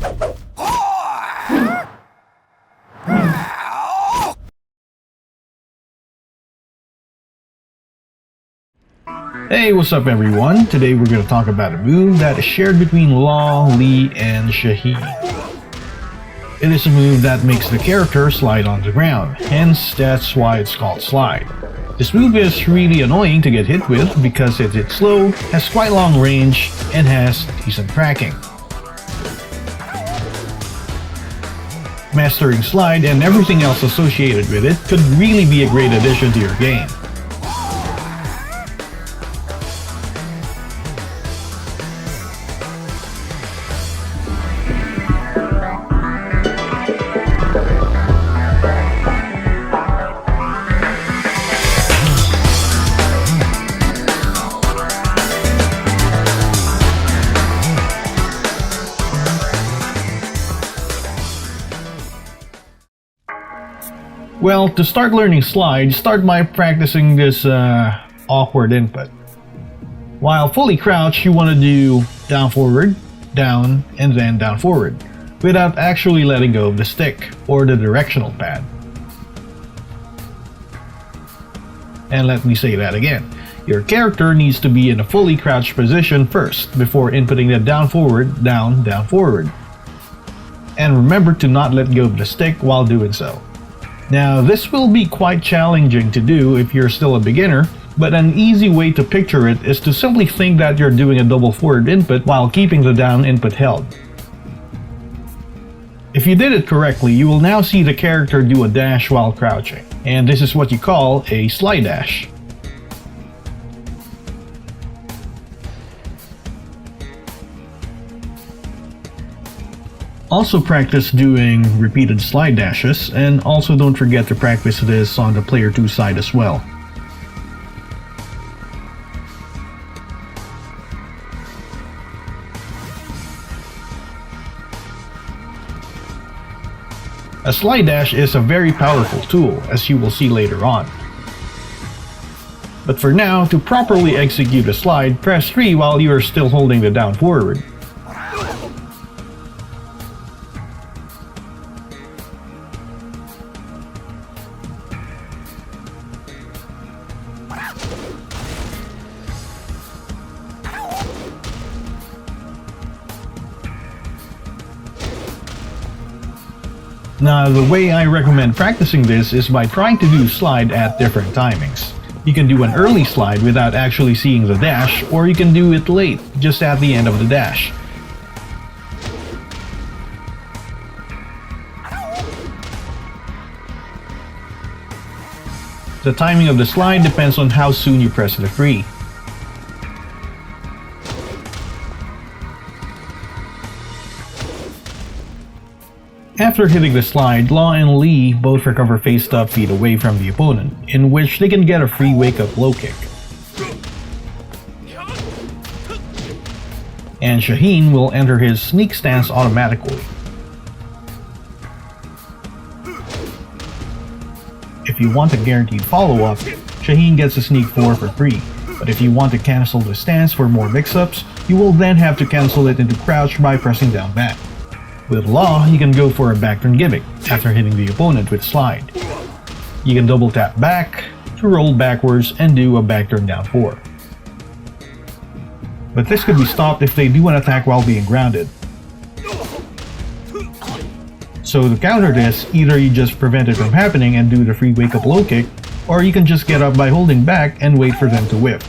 Hey, what's up everyone? Today we're going to talk about a move that is shared between Law, Lee, and Shaheen. It is a move that makes the character slide on the ground, hence that's why it's called slide. This move is really annoying to get hit with because it hits slow, has quite long range, and has decent tracking. Mastering slide and everything else associated with it could really be a great addition to your game. Well, to start learning slide, start by practicing this awkward input. While fully crouched, you want to do down forward, down, and then down forward, without actually letting go of the stick or the directional pad. And let me say that again. Your character needs to be in a fully crouched position first, before inputting the down forward, down, down forward. And remember to not let go of the stick while doing so. Now, this will be quite challenging to do if you're still a beginner, but an easy way to picture it is to simply think that you're doing a double forward input while keeping the down input held. If you did it correctly, you will now see the character do a dash while crouching, and this is what you call a slide dash. Also practice doing repeated slide dashes, and also don't forget to practice this on the player 2 side as well. A slide dash is a very powerful tool, as you will see later on. But for now, to properly execute a slide, press 3 while you are still holding the down forward. Now, the way I recommend practicing this is by trying to do slide at different timings. You can do an early slide without actually seeing the dash, or you can do it late, just at the end of the dash. The timing of the slide depends on how soon you press the 3. After hitting the slide, Law and Lee both recover face up feet away from the opponent, in which they can get a free wake-up low kick. And Shaheen will enter his sneak stance automatically. If you want a guaranteed follow-up, Shaheen gets a sneak 4 for free, but if you want to cancel the stance for more mix-ups, you will then have to cancel it into crouch by pressing down back. With Law, you can go for a backturn gimmick after hitting the opponent with slide. You can double tap back to roll backwards and do a backturn down 4. But this could be stopped if they do an attack while being grounded. So to counter this, either you just prevent it from happening and do the free wake up low kick, or you can just get up by holding back and wait for them to whip.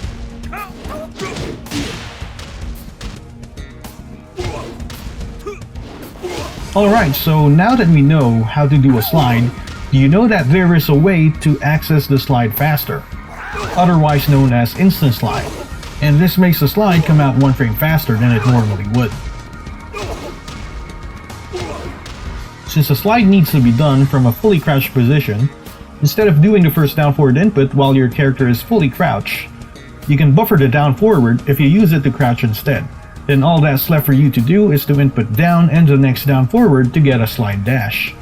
Alright, so now that we know how to do a slide, do you know that there is a way to access the slide faster, otherwise known as instant slide, and this makes the slide come out 1 frame faster than it normally would. Since the slide needs to be done from a fully crouched position, instead of doing the first down forward input while your character is fully crouched, you can buffer the down forward if you use it to crouch instead. Then all that's left for you to do is to input down and the next down forward to get a slide dash.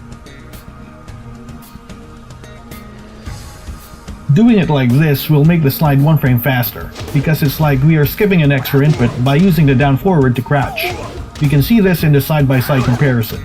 Doing it like this will make the slide 1 frame faster, because it's like we are skipping an extra input by using the down forward to crouch. We can see this in the side-by-side comparison.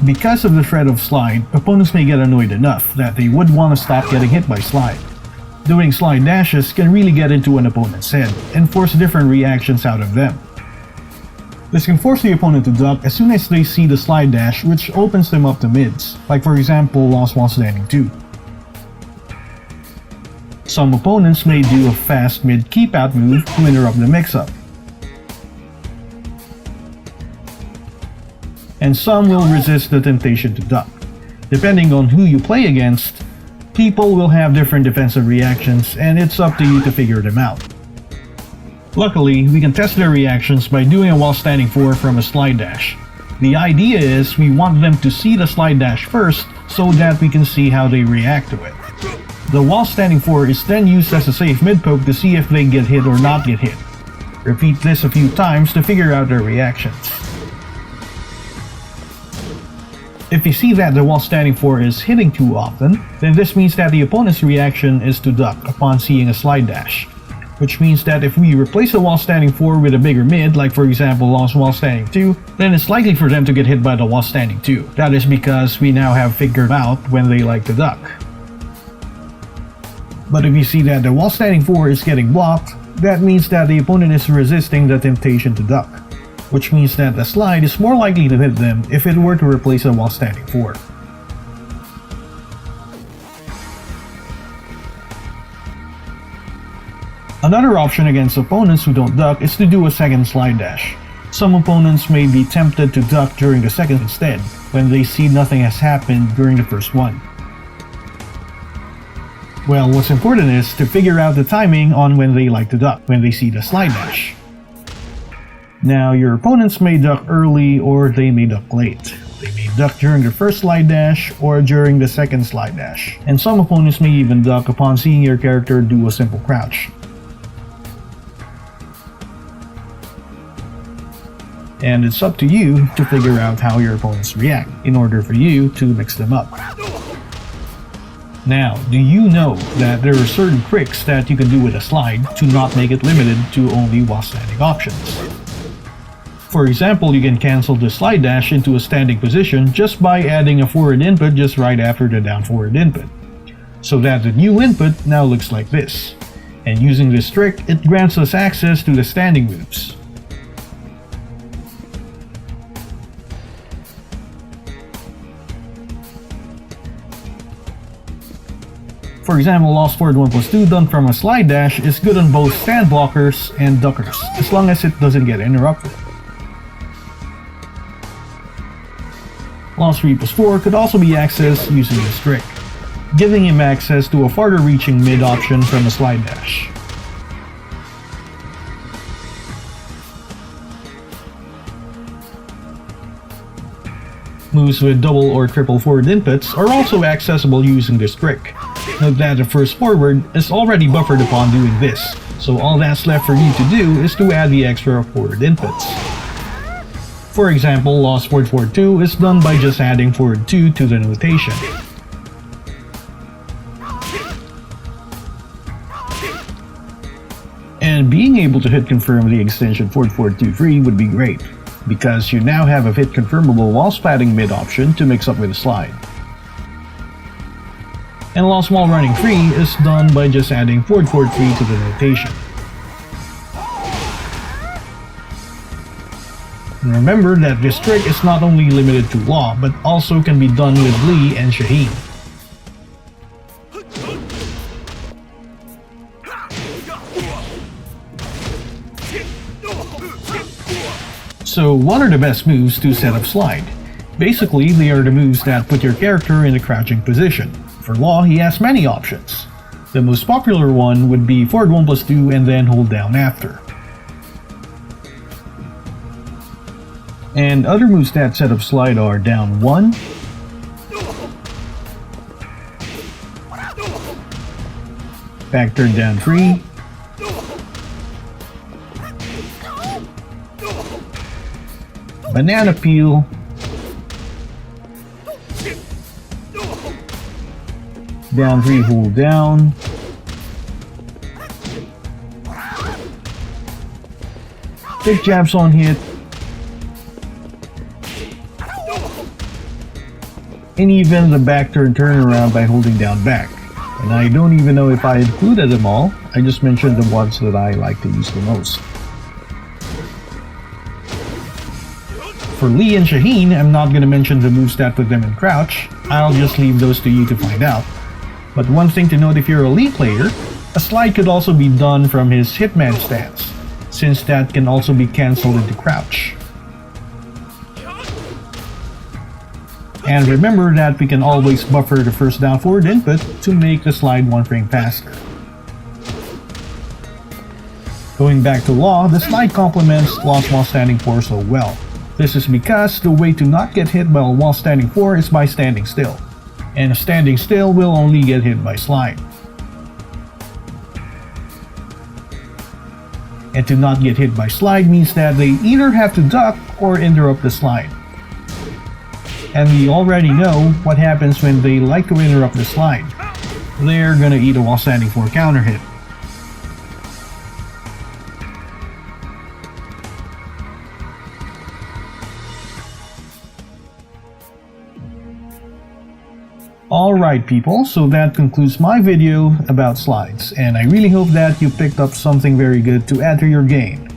Because of the threat of slide, opponents may get annoyed enough that they would want to stop getting hit by slide. Doing slide dashes can really get into an opponent's head and force different reactions out of them. This can force the opponent to duck as soon as they see the slide dash, which opens them up to mids, like for example lost while standing 2. Some opponents may do a fast mid keep out move to interrupt the mix-up. And some will resist the temptation to duck. Depending on who you play against, people will have different defensive reactions and it's up to you to figure them out. Luckily, we can test their reactions by doing a while standing 4 from a slide dash. The idea is we want them to see the slide dash first so that we can see how they react to it. The while standing 4 is then used as a safe mid poke to see if they get hit or not get hit. Repeat this a few times to figure out their reactions. If you see that the while standing 4 is hitting too often, then this means that the opponent's reaction is to duck upon seeing a slide dash. Which means that if we replace the while standing 4 with a bigger mid, like for example lost while standing 2, then it's likely for them to get hit by the while standing 2. That is because we now have figured out when they like to duck. But if you see that the while standing 4 is getting blocked, that means that the opponent is resisting the temptation to duck. Which means that the slide is more likely to hit them if it were to replace a while standing 4. Another option against opponents who don't duck is to do a second slide dash. Some opponents may be tempted to duck during the second instead, when they see nothing has happened during the first one. Well, what's important is to figure out the timing on when they like to duck, when they see the slide dash. Now, your opponents may duck early or they may duck late. They may duck during the first slide dash or during the second slide dash. And some opponents may even duck upon seeing your character do a simple crouch. And it's up to you to figure out how your opponents react in order for you to mix them up. Now, do you know that there are certain tricks that you can do with a slide to not make it limited to only while standing options? For example, you can cancel the slide dash into a standing position just by adding a forward input just right after the down forward input, so that the new input now looks like this. And using this trick, it grants us access to the standing moves. For example, lost forward 1+2 done from a slide dash is good on both stand blockers and duckers, as long as it doesn't get interrupted. Lost 3+4 could also be accessed using this trick, giving him access to a farther reaching mid option from a slide dash. Moves with double or triple forward inputs are also accessible using this trick. Note that the first forward is already buffered upon doing this, so all that's left for you to do is to add the extra forward inputs. For example, lost forward forward 2 is done by just adding forward 2 to the notation. And being able to hit confirm the extension forward forward 2 free would be great, because you now have a hit confirmable while splatting mid option to mix up with a slide. And lost while running free is done by just adding forward forward 3 to the notation. And remember that this trick is not only limited to Law, but also can be done with Lee and Shaheen. So what are the best moves to set up slide? Basically, they are the moves that put your character in a crouching position. For Law, he has many options. The most popular one would be forward 1+2 and then hold down after. And other moves that set up slide are down 1, back turn down 3, banana peel, down 3 hold down, big jabs on hit, and even the back turn turnaround by holding down back. And I don't even know if I included them all, I just mentioned the ones that I like to use the most. For Lee and Shaheen, I'm not gonna mention the moves that put them in crouch, I'll just leave those to you to find out. But one thing to note if you're a Lee player, a slide could also be done from his Hitman stance, since that can also be cancelled into crouch. And remember that we can always buffer the first down forward input to make the slide 1 frame faster. Going back to Law, the slide complements Law's while standing 4 so well. This is because the way to not get hit while standing 4 is by standing still. And standing still will only get hit by slide. And to not get hit by slide means that they either have to duck or interrupt the slide. And we already know what happens when they like to interrupt the slide. They're gonna eat a while standing 4 counter hit. Alright people, so that concludes my video about slides, and I really hope that you picked up something very good to add to your game.